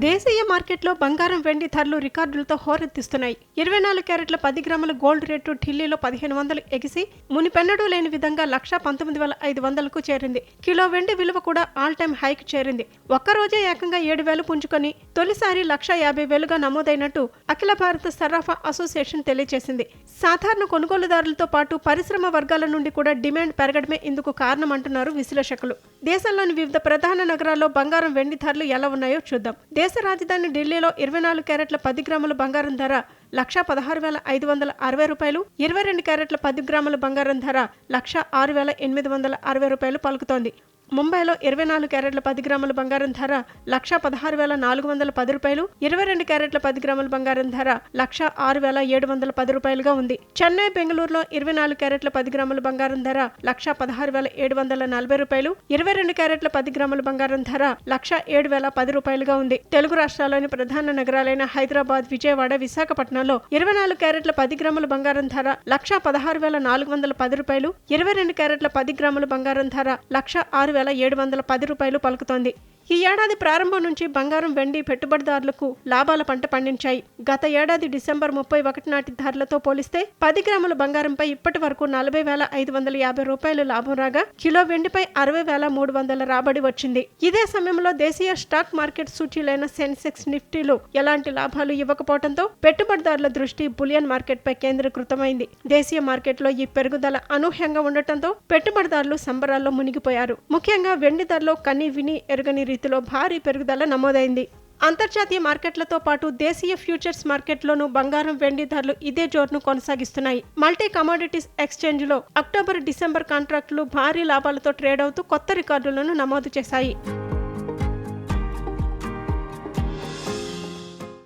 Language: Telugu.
దేశీయ మార్కెట్లో బంగారం వెండి ధరలు రికార్డులతో హోరెత్తిస్తున్నాయి. 24 క్యారెట్ల 10 గ్రాముల గోల్డ్ రేటు ఢిల్లీలో 1500 ఎగిసి మునిపెన్నడూ లేని విధంగా 1,19,500కు చేరింది. కిలో వెండి విలువ కూడా ఆల్ టైమ్ హైక్ చేరింది. ఒక్కరోజే ఏకంగా 7,000 పుంజుకొని తొలిసారి 1,50,000గా నమోదైనట్టు అఖిల భారత సర్రాఫా అసోసియేషన్ తెలియజేసింది. సాధారణ కొనుగోలుదారులతో పాటు పరిశ్రమ వర్గాల నుండి కూడా డిమాండ్ పెరగడమే ఇందుకు కారణమంటున్నారు విశ్లేషకులు. దేశంలోని వివిధ ప్రధాన నగరాల్లో బంగారం వెండి ధరలు ఎలా ఉన్నాయో చూద్దాం. దేశ రాజధాని ఢిల్లీలో 24 క్యారెట్ల 10 గ్రాముల బంగారం ధర 1,16,560 రూపాయలు, 22 క్యారెట్ల 10 గ్రాముల బంగారం ధర 1,06,860 రూపాయలు పలుకుతోంది. ముంబైలో 24 క్యారెట్ల 10 గ్రాముల బంగారం ధర 1,16,410 రూపాయలు, 22 క్యారెట్ల 10 గ్రాముల బంగారం ధర 1,06,710 రూపాయలుగా ఉంది. చెన్నై, బెంగళూరులో 24 క్యారెట్ల 10 గ్రాముల బంగారం ధర 1,16,740 రూపాయలు, 22 క్యారెట్ల 10 గ్రాముల బంగారం ధర 1,07,010 రూపాయలుగా ఉంది. తెలుగు రాష్ట్రాల్లోని ప్రధాన నగరాలైన హైదరాబాద్, విజయవాడ, విశాఖపట్నంలో 24 క్యారెట్ల 10 గ్రాముల బంగారం ధర 1,16,410 రూపాయలు, 22 క్యారెట్ల 10 గ్రాముల బంగారం ధర 1,06,710 రూపాయలు పలుకుతోంది. ఈ ఏడాది ప్రారంభం నుంచి బంగారం, వెండి పెట్టుబడిదారులకు లాభాల పంట పండించాయి. గత ఏడాది డిసెంబర్ 31 నాటి ధరలతో పోలిస్తే 10 గ్రాముల బంగారంపై ఇప్పటి వరకు 40,550 రూపాయలు లాభం రాగా కిలో వెండిపై 60,300 రాబడి వచ్చింది. ఇదే సమయంలో దేశీయ స్టాక్ మార్కెట్ సూచీలైన సెన్సెక్స్, నిఫ్టీలు ఎలాంటి లాభాలు ఇవ్వకపోవడంతో పెట్టుబడిదారుల దృష్టి బులియన్ మార్కెట్పై కేంద్రీకృతమైంది. దేశీయ మార్కెట్లో ఈ పెరుగుదల అనూహ్యంగా ఉండటంతో పెట్టుబడిదారులు సంబరాల్లో మునిగిపోయారు. ముఖ్యంగా వెండి ధరలో కని విని ఎరుగని రీతిలో భారీ పెరుగుదల నమోదైంది. అంతర్జాతీయ మార్కెట్లతో పాటు దేశీయ ఫ్యూచర్స్ మార్కెట్లోనూ బంగారం, వెండి ధరలు ఇదే జోరును కొనసాగిస్తున్నాయి. మల్టీ కమోడిటీస్ ఎక్స్చేంజ్లో అక్టోబర్, డిసెంబర్ కాంట్రాక్టులు భారీ లాభాలతో ట్రేడ్ అవుతూ కొత్త రికార్డులను నమోదు చేశాయి.